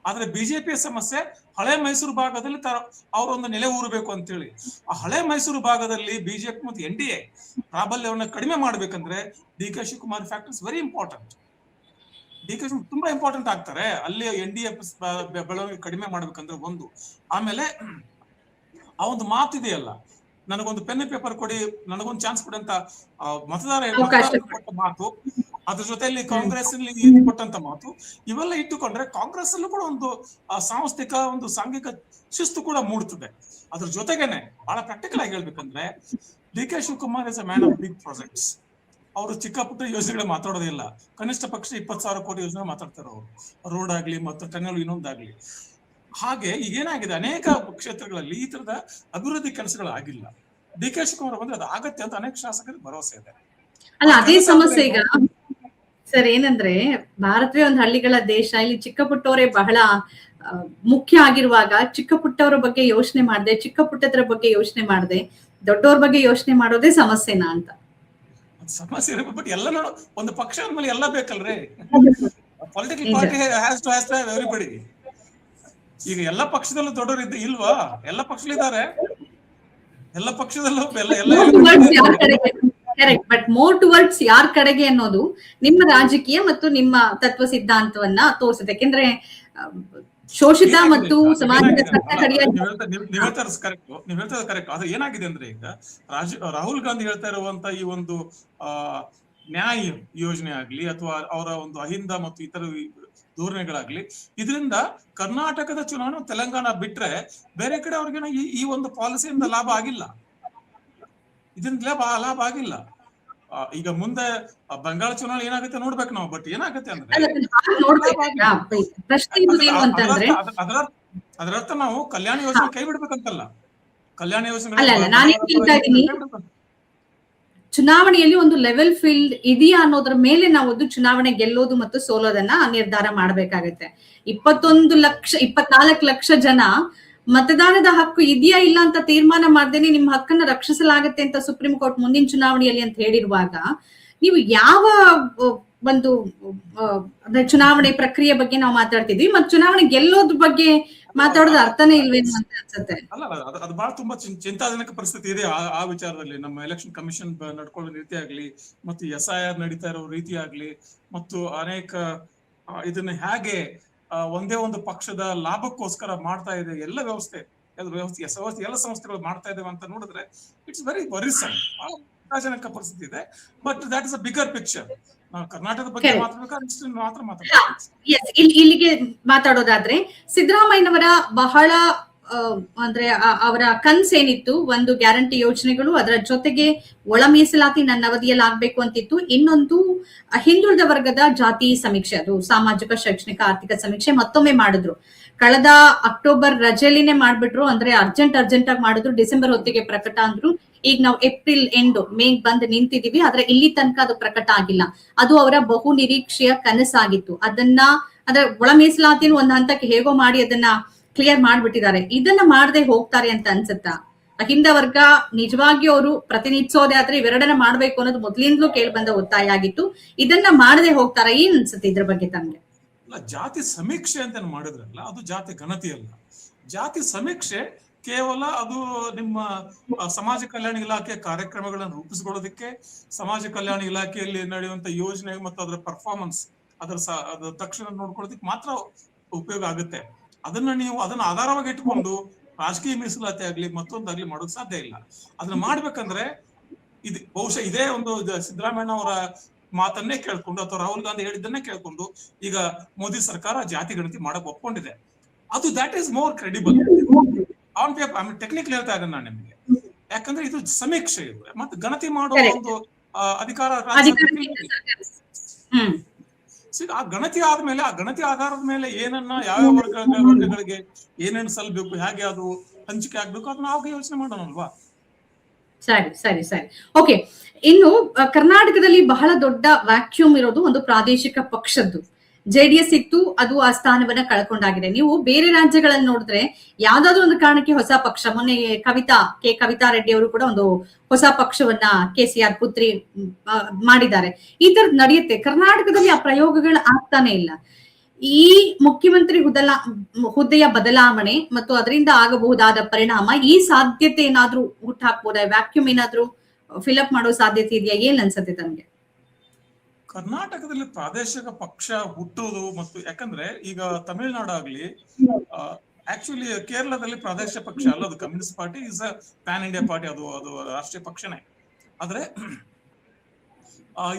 Speaker 2: ಆದ್ರೆ ಬಿಜೆಪಿಯ ಸಮಸ್ಯೆ ಹಳೆ ಮೈಸೂರು ಭಾಗದಲ್ಲಿ ಅವರೊಂದು ನೆಲೆ ಊರಬೇಕು ಅಂತೇಳಿ. ಆ ಹಳೆ ಮೈಸೂರು ಭಾಗದಲ್ಲಿ ಬಿಜೆಪಿ ಮತ್ತು NDA ಪ್ರಾಬಲ್ಯವನ್ನ ಕಡಿಮೆ ಮಾಡ್ಬೇಕಂದ್ರೆ DK Shivakumar factor is very important. DK ತುಂಬಾ ಇಂಪಾರ್ಟೆಂಟ್ ಆಗ್ತಾರೆ ಅಲ್ಲಿ. NDA ಬೆಳವಣಿಗೆ ಕಡಿಮೆ ಮಾಡ್ಬೇಕಂದ್ರೆ ಒಂದು. ಆಮೇಲೆ ಆ ಒಂದು ಮಾತಿದೆಯಲ್ಲ, ನನಗೊಂದು ಪೆನ್ ಪೇಪರ್ ಕೊಡಿ, ನನಗೊಂದು ಚಾನ್ಸ್ ಕೊಡಿ ಅಂತ ಮತದಾರ ಕೊಟ್ಟ ಮಾತು, ಅದ್ರ ಜೊತೆಯಲ್ಲಿ ಕಾಂಗ್ರೆಸ್ ಕೊಟ್ಟಂತ ಮಾತು, ಇವೆಲ್ಲ ಇಟ್ಟುಕೊಂಡ್ರೆ ಕಾಂಗ್ರೆಸ್ ಅಲ್ಲೂ ಕೂಡ ಒಂದು ಸಾಂಸ್ಥಿಕ ಒಂದು ಸಾಂಘಿಕ ಶಿಸ್ತು ಕೂಡ ಮೂಡ್ತದೆ. ಅದ್ರ ಜೊತೆಗೇನೆ ಬಹಳ ಪ್ರಾಕ್ಟಿಕಲ್ ಆಗಿ ಹೇಳ್ಬೇಕಂದ್ರೆ DK Shivakumar is a man of big projects. ಅವರು ಚಿಕ್ಕ ಪುಟ್ಟ ಯೋಜನೆಗಳು ಮಾತಾಡೋದಿಲ್ಲ, ಕನಿಷ್ಠ ಪಕ್ಷ 20,000 ಕೋಟಿ ಯೋಜನೆ ಮಾತಾಡ್ತಾರೆ ಅವರು, ರೋಡ್ ಆಗ್ಲಿ ಮತ್ತು ಟನೆಲ್ ಇನ್ನೊಂದಾಗ್ಲಿ. ಹಾಗೆ ಈಗೇನಾಗಿದೆ, ಅನೇಕ ಕ್ಷೇತ್ರಗಳಲ್ಲಿ ಈ ತರದ ಅಭಿವೃದ್ಧಿ ಕೆಲಸಗಳು ಆಗಿಲ್ಲ. DK ಶಿವಕುಮಾರ್ ಬಂದ್ರೆ ಅದು ಆಗತ್ತೆ ಅಂತ ಅನೇಕ ಶಾಸಕರಿಗೆ ಭರವಸೆ ಇದೆ.
Speaker 1: ಅಲ್ಲ, ಅದೇ ಸಮಸ್ಯೆ ಈಗ ಸರ್ ಏನಂದ್ರೆ, ಭಾರತವೇ ಒಂದು ಹಳ್ಳಿಗಳ ದೇಶ, ಇಲ್ಲಿ ಚಿಕ್ಕ ಪುಟ್ಟವರೇ ಬಹಳ ಮುಖ್ಯ ಆಗಿರುವಾಗ ಚಿಕ್ಕ ಪುಟ್ಟವರ ಬಗ್ಗೆ ಯೋಚನೆ ಮಾಡದೆ, ಚಿಕ್ಕ ಪುಟ್ಟದ್ರ ಬಗ್ಗೆ ಯೋಚನೆ ಮಾಡದೆ, ದೊಡ್ಡವ್ರ ಬಗ್ಗೆ ಯೋಚನೆ ಮಾಡೋದೇ ಸಮಸ್ಯೆನಾ ಅಂತ.
Speaker 2: ಸಮಸ್ಯೆ ಇರಬೇಕು, ಬಟ್ ಎಲ್ಲ ಒಂದು ಪಕ್ಷ ಅಂದ್ಮೇಲೆ ಎಲ್ಲ ಬೇಕಲ್ರಿ. Political party has to have everybody. ಈಗ ಎಲ್ಲ ಪಕ್ಷದಲ್ಲೂ ದೊಡ್ಡವರು ಇಲ್ವಾ? ಎಲ್ಲ ಪಕ್ಷದಲ್ಲೂ ಇದ್ದಾರೆ, ಎಲ್ಲ ಪಕ್ಷದಲ್ಲೂ
Speaker 1: ಕರೆಕ್ಟ್. ಬಟ್ ಮೋರ್ ಟುವರ್ಡ್ಸ್ ಯಾರ ಕಡೆಗೆ ಅನ್ನೋದು ನಿಮ್ಮ ರಾಜಕೀಯ ಮತ್ತು ನಿಮ್ಮ ತತ್ವ ಸಿದ್ಧಾಂತವನ್ನ ತೋರಿಸುತ್ತೆ. ಯಾಕೆಂದ್ರೆ ಶೋಷಿತ ಮತ್ತು ಸಮಾಜದ
Speaker 2: ನೀವ್ ಹೇಳ್ತಾರೆ ಕರೆಕ್ಟ್. ಅದು ಏನಾಗಿದೆ ಅಂದ್ರೆ ಈಗ ರಾಹುಲ್ ಗಾಂಧಿ ಹೇಳ್ತಾ ಇರುವಂತ ಈ ಒಂದು ನ್ಯಾಯ ಯೋಜನೆ ಆಗ್ಲಿ ಅಥವಾ ಅವರ ಒಂದು ಅಹಿಂದ ಮತ್ತು ಇತರ ಧೋರಣೆಗಳಾಗ್ಲಿ, ಇದರಿಂದ ಕರ್ನಾಟಕದ ಚುನಾವಣೆ ತೆಲಂಗಾಣ ಬಿಟ್ರೆ ಬೇರೆ ಕಡೆ ಅವ್ರಿಗೇನ ಈ ಒಂದು ಪಾಲಿಸಿಯಿಂದ ಲಾಭ ಆಗಿಲ್ಲ, ಇದರಿಂದ ಲಾಭ ಆಗಿಲ್ಲ. ಈಗ ಮುಂದೆ ಬಂಗಾಳ ಚುನಾವಣೆ ಏನಾಗುತ್ತೆ ನೋಡ್ಬೇಕು ನಾವು. ಬಟ್ ಏನಾಗುತ್ತೆ ಅಂದ್ರೆ ಅದರರ್ಥ ನಾವು ಕಲ್ಯಾಣ ಯೋಜನೆ ಕೈ ಬಿಡ್ಬೇಕಂತಲ್ಲ, ಕಲ್ಯಾಣ ಯೋಜನೆ
Speaker 1: ಚುನಾವಣೆಯಲ್ಲಿ ಒಂದು ಲೆವೆಲ್ ಫೀಲ್ಡ್ ಇದೆಯಾ ಅನ್ನೋದ್ರ ಮೇಲೆ ನಾವು ಚುನಾವಣೆ ಗೆಲ್ಲೋದು ಮತ್ತು ಸೋಲೋದನ್ನ ನಿರ್ಧಾರ ಮಾಡ್ಬೇಕಾಗತ್ತೆ. 24 ಲಕ್ಷ ಜನ ಮತದಾನದ ಹಕ್ಕು ಇದೆಯಾ ಇಲ್ಲ ಅಂತ ತೀರ್ಮಾನ ಮಾಡ್ದೇನೆ ನಿಮ್ಮ ಹಕ್ಕನ್ನ ರಕ್ಷಿಸಲಾಗತ್ತೆ ಅಂತ ಸುಪ್ರೀಂ ಕೋರ್ಟ್ ಮುಂದಿನ ಚುನಾವಣೆಯಲ್ಲಿ ಅಂತ ಹೇಳಿರುವಾಗ, ನೀವು ಯಾವ ಒಂದು ಚುನಾವಣೆ ಪ್ರಕ್ರಿಯೆ ಬಗ್ಗೆ ನಾವು ಮಾತಾಡ್ತಿದ್ವಿ, ಮತ್ತೆ ಚುನಾವಣೆ ಗೆಲ್ಲೋದ್ರ ಬಗ್ಗೆ ಮಾತಾಡೋದು ಅರ್ಥನೇ ಇಲ್ವೇನು ಅಂತ ಅನ್ಸುತ್ತೆ.
Speaker 2: ಅಲ್ಲ, ಅದು ಬಹಳ ತುಂಬಾ ಚಿಂತಾಜನಕ ಪರಿಸ್ಥಿತಿ ಇದೆ ಆ ವಿಚಾರದಲ್ಲಿ. ನಮ್ಮ ಎಲೆಕ್ಷನ್ ಕಮಿಷನ್ ನಡ್ಕೊಳ್ಳೋ ರೀತಿ ಆಗ್ಲಿ, ಮತ್ತು SIR ನಡೀತಾ ಇರೋ ರೀತಿ ಆಗ್ಲಿ, ಮತ್ತು ಅನೇಕ ಇದನ್ನ ಹೇಗೆ ಒಂದೇ ಒಂದು ಪಕ್ಷದ ಲಾಭಕ್ಕೋಸ್ಕರ ಮಾಡ್ತಾ ಇದೆ ಎಲ್ಲ ವ್ಯವಸ್ಥೆ ಎಲ್ಲ ಸಂಸ್ಥೆಗಳು ಮಾಡ್ತಾ ಇದ್ದೇವೆ ಅಂತ ನೋಡಿದ್ರೆ ಇಟ್ಸ್ ವೆರಿ ವರಿಸಮ್, ಚಿಂತಾಜನಕ ಪರಿಸ್ಥಿತಿ ಇದೆ. But that is a bigger picture. ನಾವು ಕರ್ನಾಟಕದ ಬಗ್ಗೆ
Speaker 1: ಇಲ್ಲಿಗೆ ಮಾತಾಡೋದಾದ್ರೆ, ಸಿದ್ದರಾಮಯ್ಯನವರ ಬಹಳ ಅಂದ್ರೆ ಅವರ ಕನ್ಸೇನಿತ್ತು, ಒಂದು ಗ್ಯಾರಂಟಿ ಯೋಜನೆಗಳು, ಅದರ ಜೊತೆಗೆ ಒಳ ಮೀಸಲಾತಿ ನನ್ನ ಅವಧಿಯಲ್ಲಿ ಆಗ್ಬೇಕು ಅಂತಿತ್ತು. ಇನ್ನೊಂದು ಹಿಂದುಳಿದ ವರ್ಗದ ಜಾತಿ ಸಮೀಕ್ಷೆ, ಅದು ಸಾಮಾಜಿಕ ಶೈಕ್ಷಣಿಕ ಆರ್ಥಿಕ ಸಮೀಕ್ಷೆ ಮತ್ತೊಮ್ಮೆ ಮಾಡಿದ್ರು. ಕಳೆದ ಅಕ್ಟೋಬರ್ ರಜೆಯಲ್ಲಿನೇ ಮಾಡ್ಬಿಟ್ರು, ಅಂದ್ರೆ ಅರ್ಜೆಂಟ್ ಆಗಿ ಮಾಡಿದ್ರು. ಡಿಸೆಂಬರ್ ಹೊತ್ತಿಗೆ ಪ್ರಕಟ ಅಂದ್ರು. ಈಗ ನಾವು ಏಪ್ರಿಲ್ ಮೇ ಬಂದು ನಿಂತಿದೀವಿ, ಆದ್ರೆ ಇಲ್ಲಿ ತನಕ ಅದು ಪ್ರಕಟ ಆಗಿಲ್ಲ. ಅದು ಅವರ ಬಹು ನಿರೀಕ್ಷೆಯ ಕನಸಾಗಿತ್ತು. ಅಂದ್ರೆ ಒಳ ಮೀಸಲಾತಿನ ಒಂದ್ ಹಂತಕ್ಕೆ ಹೇಗೋ ಮಾಡಿ ಅದನ್ನ ಕ್ಲಿಯರ್ ಮಾಡ್ಬಿಟ್ಟಿದ್ದಾರೆ. ಇದನ್ನ ಮಾಡದೆ ಹೋಗ್ತಾರೆ ಅಂತ ಅನ್ಸುತ್ತಾ? ಅಹಿಂದ ವರ್ಗ ನಿಜವಾಗಿಯೂ ಅವರು ಪ್ರತಿನಿಧಿಸೋದೇ ಆದ್ರೆ ಇವೆರಡನ್ನ ಮಾಡ್ಬೇಕು ಅನ್ನೋದು ಮೊದ್ಲಿಂದಲೂ ಕೇಳಿ ಬಂದ ಒತ್ತಾಯ ಆಗಿತ್ತು. ಇದನ್ನ ಮಾಡದೆ ಹೋಗ್ತಾರ, ಏನ್ ಅನ್ಸುತ್ತೆ ಇದ್ರ ಬಗ್ಗೆ ತಮ್ಗೆ?
Speaker 2: ಜಾತಿ ಸಮೀಕ್ಷೆ ಅಂತ ಮಾಡಿದ್ರಲ್ಲ, ಅದು ಜಾತಿ ಗಣತಿ ಅಲ್ಲ. ಜಾತಿ ಸಮೀಕ್ಷೆ ಕೇವಲ ಅದು ನಿಮ್ಮ ಸಮಾಜ ಕಲ್ಯಾಣ ಇಲಾಖೆ ಕಾರ್ಯಕ್ರಮಗಳನ್ನು ರೂಪಿಸಿಕೊಳ್ಳೋದಕ್ಕೆ, ಸಮಾಜ ಕಲ್ಯಾಣ ಇಲಾಖೆಯಲ್ಲಿ ನಡೆಯುವಂತ ಯೋಜನೆ ಮತ್ತು ಅದರ ಪರ್ಫಾರ್ಮೆನ್ಸ್ ಅದರ ತಕ್ಷಣ ನೋಡ್ಕೊಳ್ಳೋದಕ್ಕೆ ಮಾತ್ರ ಉಪಯೋಗ ಆಗುತ್ತೆ. ಅದನ್ನ ಆಧಾರವಾಗಿ ಇಟ್ಕೊಂಡು ರಾಜಕೀಯ ಮೀಸಲಾತಿ ಆಗ್ಲಿ ಮತ್ತೊಂದಾಗ್ಲಿ ಮಾಡೋಕ್ ಸಾಧ್ಯ ಇಲ್ಲ. ಅದನ್ನ ಮಾಡ್ಬೇಕಂದ್ರೆ ಬಹುಶಃ ಇದೇ ಒಂದು ಸಿದ್ದರಾಮಯ್ಯ ಅವರ ಮಾತನ್ನೇ ಕೇಳ್ಕೊಂಡು ಅಥವಾ ರಾಹುಲ್ ಗಾಂಧಿ ಹೇಳಿದ್ದನ್ನೇ ಕೇಳ್ಕೊಂಡು ಈಗ ಮೋದಿ ಸರ್ಕಾರ ಜಾತಿ ಗಣತಿ ಮಾಡಕ್ ಒಪ್ಕೊಂಡಿದೆ. ಅದು that is more credible on paper. Technical ಹೇಳ್ತಾ ಇದ್ದೇನೆ ನಾನು ನಿಮ್ಗೆ, ಯಾಕಂದ್ರೆ ಇದು ಸಮೀಕ್ಷೆ, ಇದು ಮತ್ತೆ ಗಣತಿ ಮಾಡುವ ಒಂದು ಅಧಿಕಾರ ಆ ಗಣತಿ ಆಧಾರದ ಮೇಲೆ ಏನನ್ನ ಯಾವ ವರ್ಗಗಳಿಗೆ ಏನೇನು ಸಲ್ಬೇಕು, ಹೇಗೆ ಅದು ಹಂಚಿಕೆ ಆಗ್ಬೇಕು, ಅದನ್ನ ಆವಾಗ ಯೋಚನೆ ಮಾಡೋಣಲ್ವಾ?
Speaker 1: ಸರಿ ಸರಿ ಸರಿ. ಓಕೆ, ಇನ್ನು ಕರ್ನಾಟಕದಲ್ಲಿ ಬಹಳ ದೊಡ್ಡ ವ್ಯಾಕ್ಯೂಮ್ ಇರೋದು ಒಂದು ಪ್ರಾದೇಶಿಕ ಪಕ್ಷದ್ದು. ಜೆಡಿಎಸ್ ಇತ್ತು, ಅದು ಆ ಸ್ಥಾನವನ್ನ ಕಳ್ಕೊಂಡಾಗಿದೆ. ನೀವು ಬೇರೆ ರಾಜ್ಯಗಳಲ್ಲಿ ನೋಡಿದ್ರೆ ಯಾವ್ದಾದ್ರು ಒಂದು ಕಾರಣಕ್ಕೆ ಹೊಸ ಪಕ್ಷ, ಮೊನ್ನೆ ಕವಿತಾ ರೆಡ್ಡಿ ಅವರು ಕೂಡ ಒಂದು ಹೊಸ ಪಕ್ಷವನ್ನ KCR ಪುತ್ರಿ ಮಾಡಿದ್ದಾರೆ. ಈ ತರದ್ ನಡೆಯುತ್ತೆ. ಕರ್ನಾಟಕದಲ್ಲಿ ಆ ಪ್ರಯೋಗಗಳು ಆಗ್ತಾನೆ ಇಲ್ಲ. ಈ ಮುಖ್ಯಮಂತ್ರಿ ಹುದ್ದೆಯ ಬದಲಾವಣೆ ಮತ್ತು ಅದರಿಂದ ಆಗಬಹುದಾದ ಪರಿಣಾಮ, ಈ ಸಾಧ್ಯತೆ ಏನಾದ್ರೂ ಹುಟ್ಟಾಕ್ಬೋದಾ? ವ್ಯಾಕ್ಯೂಮ್ ಏನಾದ್ರೂ ಫಿಲ್ಅಪ್ ಮಾಡೋ ಸಾಧ್ಯತೆ ಇದೆಯಾ? ಏನ್ ಅನ್ಸುತ್ತೆ ತಮ್ಗೆ?
Speaker 2: ಕರ್ನಾಟಕದಲ್ಲಿ ಪ್ರಾದೇಶಿಕ ಪಕ್ಷ ಹುಟ್ಟುವುದು ಮತ್ತು ಯಾಕಂದ್ರೆ ಈಗ ತಮಿಳುನಾಡು ಆಗ್ಲಿ, ಆಕ್ಚುಲಿ ಕೇರಳದಲ್ಲಿ ಪ್ರಾದೇಶಿಕ ಪಕ್ಷ ಅಲ್ಲ, ಅದು communist party is a pan India party, ಅದು ರಾಷ್ಟ್ರೀಯ ಪಕ್ಷನೇ. ಆದ್ರೆ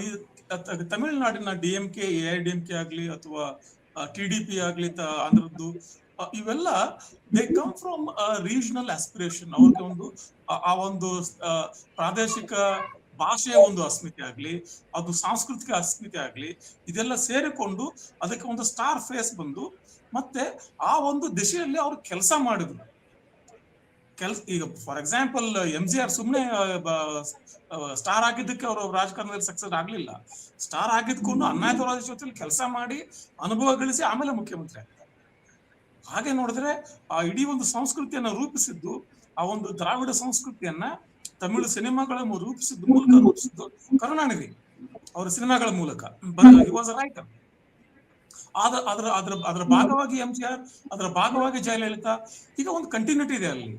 Speaker 2: ಈ ತಮಿಳುನಾಡಿನ DMK AIDMK ಆಗ್ಲಿ ಅಥವಾ TDP ಆಗ್ಲಿ, ಆಂಧ್ರದ್ದು, ಇವೆಲ್ಲ they come from regional aspiration. ಅವ್ರಿಗೆ ಆ ಒಂದು ಪ್ರಾದೇಶಿಕ ಭಾಷೆಯ ಒಂದು ಅಸ್ಮಿತೆ ಆಗ್ಲಿ, ಅದು ಸಾಂಸ್ಕೃತಿಕ ಅಸ್ಮಿತೆ ಆಗ್ಲಿ, ಇದೆಲ್ಲ ಸೇರಿಕೊಂಡು ಅದಕ್ಕೆ ಒಂದು ಸ್ಟಾರ್ ಫೇಸ್ ಬಂದು ಮತ್ತೆ ಆ ಒಂದು ದಿಶೆಯಲ್ಲಿ ಅವರು ಕೆಲಸ ಮಾಡಿದ್ರು. ಈಗ ಫಾರ್ ಎಕ್ಸಾಂಪಲ್ MGR ಸುಮ್ನೆ ಸ್ಟಾರ್ ಆಗಿದ್ದಕ್ಕೆ ಅವರು ರಾಜಕಾರಣದಲ್ಲಿ ಸಕ್ಸಸ್ ಆಗ್ಲಿಲ್ಲ. ಸ್ಟಾರ್ ಆಗಿದ್ಕೊಂಡು ಅನ್ಯಾಯವಾದ ಜೊತೆಲಿ ಕೆಲಸ ಮಾಡಿ ಅನುಭವ ಗಳಿಸಿ ಆಮೇಲೆ ಮುಖ್ಯಮಂತ್ರಿ ಆಗ್ತಾರೆ. ಹಾಗೆ ನೋಡಿದ್ರೆ ಆ ಇಡೀ ಒಂದು ಸಂಸ್ಕೃತಿಯನ್ನ ರೂಪಿಸಿದ್ದು, ಆ ಒಂದು ದ್ರಾವಿಡ ಸಂಸ್ಕೃತಿಯನ್ನ ತಮಿಳು ಸಿನಿಮಾಗಳ ರೂಪಿಸಿದ್ದು ಕರುಣಾನಿಧಿ ಅವರ ಸಿನಿಮಾಗಳ ಮೂಲಕ. ರೈಟರ್. ಅದರ ಭಾಗವಾಗಿ MGR, ಅದರ ಭಾಗವಾಗಿ ಜಯಲಲಿತಾ, ಈಗ ಒಂದು ಕಂಟಿನ್ಯೂಟಿ ಇದೆ ಅಲ್ಲಿ.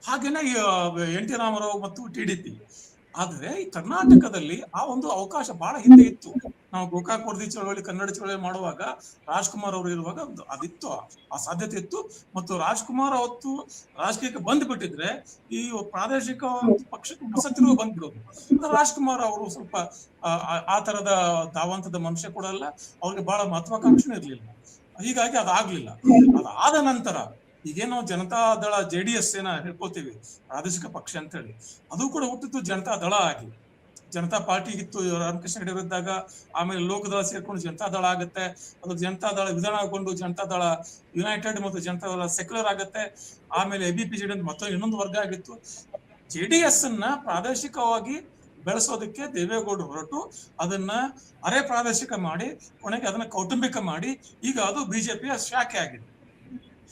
Speaker 2: ಹಾಗೇನೆ NT ರಾಮಾರಾವ್ ಮತ್ತು TDP. ಆದ್ರೆ ಈ ಕರ್ನಾಟಕದಲ್ಲಿ ಆ ಒಂದು ಅವಕಾಶ ಬಹಳ ಹಿಂದೆ ಇತ್ತು. ನಾವು ಗೋಕಾಕ್ ವರದಿ ಚಳವಳಿ, ಕನ್ನಡ ಚಳವಳಿ ಮಾಡುವಾಗ ರಾಜ್ಕುಮಾರ್ ಅವರು ಇರುವಾಗ ಅದಿತ್ತು, ಆ ಸಾಧ್ಯತೆ ಇತ್ತು. ಮತ್ತು ರಾಜ್ಕುಮಾರ್ ಅವತ್ತು ರಾಜಕೀಯಕ್ಕೆ ಬಂದ್ಬಿಟ್ಟಿದ್ರೆ ಈ ಪ್ರಾದೇಶಿಕ ಪಕ್ಷಕ್ಕೆ ಹೊಸ ತಿರುವು ಬಂದ್ಬಿಡೋದು. ರಾಜ್ಕುಮಾರ್ ಅವರು ಸ್ವಲ್ಪ ಆ ತರದ ಧಾವಂತದ ಮನುಷ್ಯ ಕೂಡ ಅಲ್ಲ, ಅವ್ರಿಗೆ ಬಹಳ ಮಹತ್ವಾಕಾಂಕ್ಷೆ ಇರ್ಲಿಲ್ಲ. ಹೀಗಾಗಿ ಅದಾಗ್ಲಿಲ್ಲ. ಅದಾದ ನಂತರ ಈಗೇನೋ ಜನತಾ ದಳ JDS ಏನ ಹೇಳ್ಕೊತೀವಿ ಪ್ರಾದೇಶಿಕ ಪಕ್ಷ ಅಂತ ಹೇಳಿ, ಅದು ಕೂಡ ಹುಟ್ಟಿತ್ತು ಜನತಾ ದಳ ಆಗಿ. ಜನತಾ ಪಾರ್ಟಿ ಇತ್ತು ರಾಮಕೃಷ್ಣ ಹೆಗಡೆ ಇದ್ದಾಗ, ಆಮೇಲೆ ಲೋಕದಳ ಸೇರ್ಕೊಂಡು ಜನತಾ ದಳ ಆಗುತ್ತೆ. ಅದು ಜನತಾ ದಳ ವಿಧಾನಗೊಂಡು ಜನತಾ ದಳ ಯುನೈಟೆಡ್ ಮತ್ತು ಜನತಾ ದಳ ಸೆಕ್ಯುಲರ್ ಆಗುತ್ತೆ. ಆಮೇಲೆ ABPJD ಅಂತ ಮತ್ತೊಂದು ಇನ್ನೊಂದು ವರ್ಗ ಆಗಿತ್ತು. JDS ಅನ್ನ ಪ್ರಾದೇಶಿಕವಾಗಿ ಬೆಳೆಸೋದಕ್ಕೆ ದೇವೇಗೌಡರು ಹೊರಟು ಅದನ್ನ ಅರೆ ಪ್ರಾದೇಶಿಕ ಮಾಡಿ ಕೊನೆಗೆ ಅದನ್ನ ಕೌಟುಂಬಿಕ ಮಾಡಿ ಈಗ ಅದು BJPಯ ಶಾಖೆ ಆಗಿದೆ.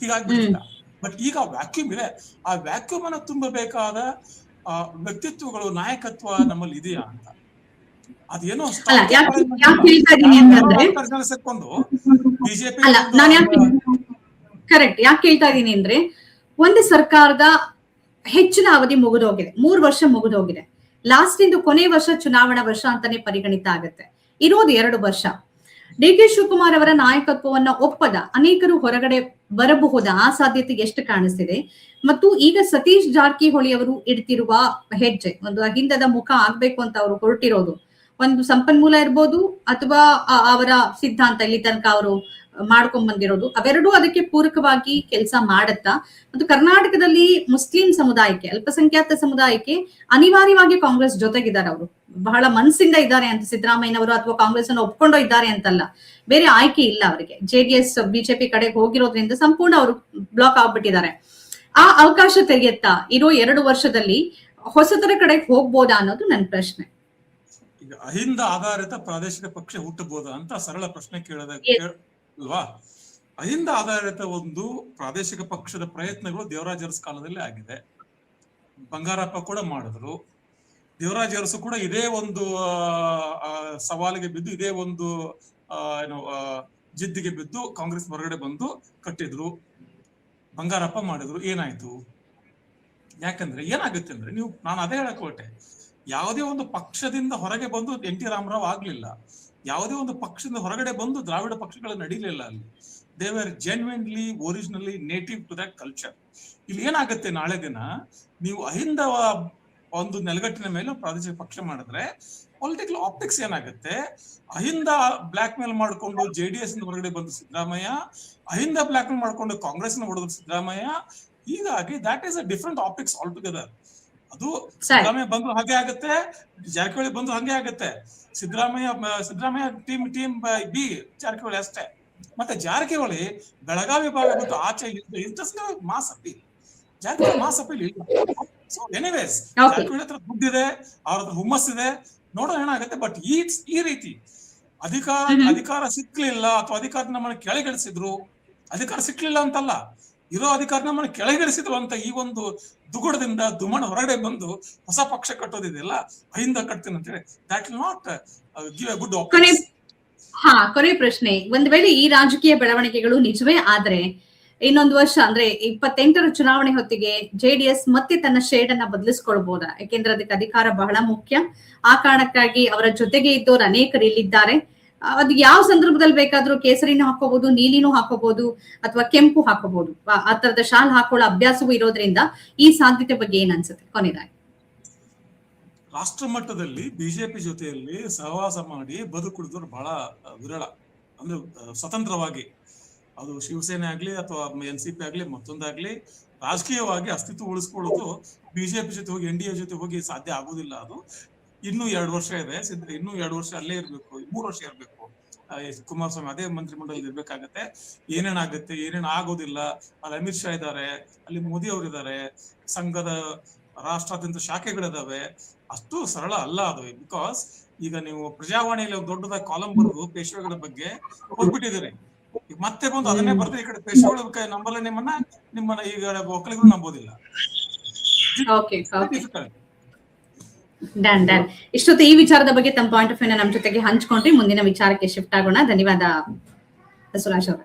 Speaker 2: ಹೀಗಾಗ್ಬಿಟ್ಟಿಲ್ಲ. ಬಟ್ ಈಗ ವ್ಯಾಕ್ಯೂಮ್ ಇದೆ. ಆ ವ್ಯಾಕ್ಯೂಮ್ ಅನ್ನ ತುಂಬಬೇಕಾದ ವ್ಯಕ್ತಿತ್ವಗಳು, ನಾಯಕತ್ವ ನಮ್ಮಲ್ಲಿ ಇದೆಯಾ ಅಂತ. ಅದೇನೋ ಸೇರ್ಕೊಂಡು ಬಿಜೆಪಿ
Speaker 1: ಕರೆಕ್ಟ್. ಯಾಕೆ ಹೇಳ್ತಾ ಇದೀನಿ ಅಂದ್ರೆ, ಒಂದು ಸರ್ಕಾರದ ಹೆಚ್ಚಿನ ಅವಧಿ ಮುಗಿದೋಗಿದೆ, 3 ವರ್ಷ ಮುಗಿದೋಗಿದೆ. ಲಾಸ್ಟ್ ಇಂದು ಕೊನೆ ವರ್ಷ ಚುನಾವಣಾ ವರ್ಷ ಅಂತಾನೆ ಪರಿಗಣಿತ ಆಗುತ್ತೆ. ಇರೋದು 2 ವರ್ಷ. DK ಶಿವಕುಮಾರ್ ಅವರ ನಾಯಕತ್ವವನ್ನ ಒಪ್ಪದ ಅನೇಕರು ಹೊರಗಡೆ ಬರಬಹುದಾ? ಆ ಸಾಧ್ಯತೆ ಎಷ್ಟು ಕಾಣಿಸ್ತಿದೆ? ಮತ್ತು ಈಗ ಸತೀಶ್ ಜಾರಕಿಹೊಳಿ ಅವರು ಇಡ್ತಿರುವ ಹೆಜ್ಜೆ, ಒಂದು ಅಹಿಂದದ ಮುಖ ಆಗ್ಬೇಕು ಅಂತ ಅವರು ಹೊರಟಿರೋದು, ಒಂದು ಸಂಪನ್ಮೂಲ ಇರ್ಬೋದು ಅಥವಾ ಅವರ ಸಿದ್ಧಾಂತ ಇಲ್ಲಿ ತನಕ ಅವರು ಮಾಡ್ಕೊಂಡ್ ಬಂದಿರೋದು, ಅವೆರಡೂ ಅದಕ್ಕೆ ಪೂರಕವಾಗಿ ಕೆಲಸ ಮಾಡತ್ತಾ? ಮತ್ತು ಕರ್ನಾಟಕದಲ್ಲಿ ಮುಸ್ಲಿಂ ಸಮುದಾಯಕ್ಕೆ, ಅಲ್ಪಸಂಖ್ಯಾತ ಸಮುದಾಯಕ್ಕೆ ಅನಿವಾರ್ಯವಾಗಿ ಕಾಂಗ್ರೆಸ್ ಜೊತೆಗಿದ್ದಾರೆ. ಅವರು ಬಹಳ ಮನಸ್ಸಿಂದ ಇದ್ದಾರೆ ಅಂತ ಸಿದ್ದರಾಮಯ್ಯನವರು ಅಥವಾ ಕಾಂಗ್ರೆಸ್ ಅನ್ನು ಒಪ್ಕೊಂಡೋ ಇದ್ದಾರೆ ಅಂತಲ್ಲ, ಬೇರೆ ಆಯ್ಕೆ ಇಲ್ಲ ಅವರಿಗೆ. JDS BJP ಕಡೆಗೆ ಹೋಗಿರೋದ್ರಿಂದ ಸಂಪೂರ್ಣ ಅವರು ಬ್ಲಾಕ್ ಆಗ್ಬಿಟ್ಟಿದ್ದಾರೆ. ಆ ಅವಕಾಶ ತೆರೆಯುತ್ತಾ ಇರೋ 2 ವರ್ಷದಲ್ಲಿ ಹೊಸತರ ಕಡೆಗೆ ಹೋಗ್ಬೋದಾ ಅನ್ನೋದು ನನ್ನ ಪ್ರಶ್ನೆ.
Speaker 2: ಈಗ ಅಹಿಂದ ಆಧಾರಿತ ಪ್ರಾದೇಶಿಕ ಪಕ್ಷ ಹುಟ್ಟಬಹುದಾ ಅಂತ ಸರಳ ಪ್ರಶ್ನೆ ಅಲ್ವಾ? ಅಹಿಂದ ಆಧಾರಿತ ಒಂದು ಪ್ರಾದೇಶಿಕ ಪಕ್ಷದ ಪ್ರಯತ್ನಗಳು ದೇವರಾಜ ಅರಸು ಕಾಲದಲ್ಲಿ ಆಗಿದೆ. ಬಂಗಾರಪ್ಪ ಕೂಡ ಮಾಡಿದ್ರು. ದೇವರಾಜ ಅರಸು ಕೂಡ ಇದೇ ಒಂದು ಸವಾಲಿಗೆ ಬಿದ್ದು, ಇದೇ ಒಂದು ಜಿದ್ದಿಗೆ ಬಿದ್ದು ಕಾಂಗ್ರೆಸ್ ಹೊರಗಡೆ ಬಂದು ಕಟ್ಟಿದ್ರು. ಬಂಗಾರಪ್ಪ ಮಾಡಿದ್ರು. ಏನಾಯ್ತು? ಯಾಕಂದ್ರೆ ಏನಾಗುತ್ತೆ ಅಂದ್ರೆ, ನಾನು ಅದೇ ಹೇಳಕ್ ಹೊರಟೆ, ಯಾವುದೇ ಒಂದು ಪಕ್ಷದಿಂದ ಹೊರಗೆ ಬಂದು NT ರಾಮರಾವ್ ಆಗ್ಲಿಲ್ಲ. ಯಾವುದೇ ಒಂದು ಪಕ್ಷದಿಂದ ಹೊರಗಡೆ ಬಂದು ದ್ರಾವಿಡ ಪಕ್ಷಗಳು ನಡೀಲಿಲ್ಲ. ಅಲ್ಲಿ they were genuinely originally native to that culture. ಇಲ್ಲಿ ಏನಾಗುತ್ತೆ, ನಾಳೆ ದಿನ ನೀವು ಅಹಿಂದ ಒಂದು ನೆಲಗಟ್ಟಿನ ಮೇಲೆ ಪ್ರಾದೇಶಿಕ ಪಕ್ಷ ಮಾಡಿದ್ರೆ ಪೊಲಿಟಿಕಲ್ ಆಪ್ಟಿಕ್ಸ್ ಏನಾಗುತ್ತೆ, ಅಹಿಂದ ಬ್ಲಾಕ್ ಮೇಲ್ ಮಾಡ್ಕೊಂಡು JDS ಹೊರಗಡೆ ಬಂದು ಸಿದ್ದರಾಮಯ್ಯ, ಅಹಿಂದ ಬ್ಲಾಕ್ ಮೇಲ್ ಮಾಡ್ಕೊಂಡು ಕಾಂಗ್ರೆಸ್ ಹೊಡೆದ್ರು ಸಿದ್ದರಾಮಯ್ಯ. ಹೀಗಾಗಿ that is a different optics all together. ಅದು ಸಿದ್ದರಾಮಯ್ಯ ಬಂದು ಹಾಗೆ ಆಗುತ್ತೆ, ಜಾರಕಿಹೊಳಿ ಬಂದು ಹಾಗೆ ಆಗುತ್ತೆ. ಸಿದ್ದರಾಮಯ್ಯ ಟೀಮ್ ಬಿ, ಜಾರಕಿಹೊಳಿ ಅಷ್ಟೇ. ಮತ್ತೆ ಜಾರಕಿಹೊಳಿ ಬೆಳಗಾವಿ ಭಾಗ ಬಂದು ಆಚೆ mass appeal, Jarkiholi mass appeal ಇಲ್ಲ. So anyways
Speaker 1: Okay.
Speaker 2: ಜಾರಕಿಹೊಳಿ ಹತ್ರ ದುಡ್ಡಿದೆ, ಅವ್ರ ಹತ್ರ ಹುಮ್ಮಸ್ಸಿದೆ, ನೋಡೋಣ ಏನಾಗುತ್ತೆ. ಬಟ್ ಈ ರೀತಿ ಅಧಿಕಾರ ಸಿಕ್ಲಿಲ್ಲ ಅಥವಾ ಅಧಿಕಾರ ನಮ್ಮನ್ನ ಕೆಳಗಿಳಿಸಿದ್ರು, ಅಧಿಕಾರ ಸಿಕ್ಲಿಲ್ಲ ಅಂತಲ್ಲ, ಇರೋ ಅಧಿಕಾರ ನಮ್ಮನ್ನ ಕೆಳಗಿಳಿಸಿದ್ರು ಅಂತ ಈ ಒಂದು ದುಗುಡದಿಂದ ದುಮಣ ಹೊರಗಡೆ ಬಂದು ಹೊಸ ಪಕ್ಷ ಕಟ್ಟೋದಿದೆಯಲ್ಲ, ಅಹಿಂದ ಕಟ್ತೀನಿ ಅಂತ ಹೇಳಿ, that will not give A good
Speaker 1: ಕೊನೆ
Speaker 2: ಆಪರ್ಚುನಿಟಿ.
Speaker 1: ಕೊನೆ ಪ್ರಶ್ನೆ, ಒಂದ್ ವೇಳೆ ಈ ರಾಜಕೀಯ ಬೆಳವಣಿಗೆಗಳು ನಿಜವೇ ಆದ್ರೆ ಇನ್ನೊಂದು ವರ್ಷ ಅಂದ್ರೆ 28ರ ಚುನಾವಣೆ ಹೊತ್ತಿಗೆ ಜೆಡಿಎಸ್ ಮತ್ತೆ ತನ್ನ ಶೇಡ್ ಅನ್ನ ಬದಲಿಸ್ಕೊಳ್ಬಹುದಾ? ಯಾಕೆಂದ್ರೆ ಅದಕ್ಕೆ ಅಧಿಕಾರ ಬಹಳ ಮುಖ್ಯ. ಆ ಕಾರಣಕ್ಕಾಗಿ ಅವರ ಜೊತೆಗೆ ಇದ್ದವರು ಅನೇಕರು ಇಲ್ಲಿದ್ದಾರೆ. ಅದು ಯಾವ ಸಂದರ್ಭದಲ್ಲಿ ಬೇಕಾದ್ರೂ ಕೇಸರಿನೂ ಹಾಕೋಬಹುದು, ನೀಲಿನೂ ಹಾಕೋಬಹುದು, ಅಥವಾ ಕೆಂಪು ಹಾಕೋಬಹುದು. ಆ ತರದ ಶಾಲ್ ಹಾಕೊಳ್ಳೋ ಅಭ್ಯಾಸವೂ ಇರೋದ್ರಿಂದ ಈ ಸಾಧ್ಯತೆ ಬಗ್ಗೆ ಏನ್ ಅನ್ಸುತ್ತೆ ಕೊನೆಯದಾಗಿ?
Speaker 2: ರಾಷ್ಟ್ರ ಮಟ್ಟದಲ್ಲಿ ಬಿಜೆಪಿ ಜೊತೆಯಲ್ಲಿ ಸಹವಾಸ ಮಾಡಿ ಬದುಕುಳಿದವರು ಬಹಳ ವಿರಳ. ಅಂದ್ರೆ ಸ್ವತಂತ್ರವಾಗಿ, ಅದು ಶಿವಸೇನೆ ಆಗ್ಲಿ ಅಥವಾ NCP ಆಗ್ಲಿ ಮತ್ತೊಂದಾಗ್ಲಿ, ರಾಜಕೀಯವಾಗಿ ಅಸ್ತಿತ್ವ ಉಳಿಸ್ಕೊಳ್ಳೋದು ಬಿಜೆಪಿ ಜೊತೆ ಹೋಗಿ NDA ಜೊತೆ ಹೋಗಿ ಸಾಧ್ಯ ಆಗುದಿಲ್ಲ. ಅದು ಇನ್ನೂ 2 ವರ್ಷ ಇದೆ, ಇನ್ನೂ 2 ವರ್ಷ ಅಲ್ಲೇ ಇರ್ಬೇಕು, 3 ವರ್ಷ ಇರ್ಬೇಕು. ಕುಮಾರಸ್ವಾಮಿ ಅದೇ ಮಂತ್ರಿಮಂಡಲದಲ್ಲಿ ಇರ್ಬೇಕಾಗತ್ತೆ. ಏನೇನಾಗುತ್ತೆ, ಏನೇನು ಆಗೋದಿಲ್ಲ. ಅಲ್ಲಿ ಅಮಿತ್ ಶಾ ಇದ್ದಾರೆ, ಅಲ್ಲಿ ಮೋದಿ ಅವರು ಇದ್ದಾರೆ, ಸಂಘದ ರಾಷ್ಟ್ರಾದ್ಯಂತ ಶಾಖೆಗಳಿದಾವೆ. ಅಷ್ಟು ಸರಳ ಅಲ್ಲ ಅದು. ಬಿಕಾಸ್ ಈಗ ನೀವು ಪ್ರಜಾವಾಣಿಯಲ್ಲಿ ಒಂದು ದೊಡ್ಡದಾಗಿ ಕಾಲಂ ಬರೆದು ಪೇಶ್ವೆಗಳ ಬಗ್ಗೆ ಹೋಗ್ಬಿಟ್ಟಿದ್ದೀರಿ. ಈಗ ಮತ್ತೆ ಬಂದು ಅದನ್ನೇ ಬರ್ತಾರೆ ಈ ಕಡೆ ಪೇಶ್ವೆಗಳ ನಂಬಲ್ಲ, ನಿಮ್ಮನ್ನ ಈಗ ಒಕ್ಕಲಿಗರು ನಂಬೋದಿಲ್ಲ.
Speaker 1: ಡನ್. ಇಷ್ಟೊತ್ತು ಈ ವಿಚಾರದ ಬಗ್ಗೆ ತಮ್ಮ ಪಾಯಿಂಟ್ ಆಫ್ ವ್ಯೂ ನಮ್ಮ ಜೊತೆಗೆ ಹಂಚ್ಕೊಂಡ್ರಿ. ಮುಂದಿನ ವಿಚಾರಕ್ಕೆ ಶಿಫ್ಟ್ ಆಗೋಣ. ಧನ್ಯವಾದ ಬಸವರಾಜ್ ಅವರ.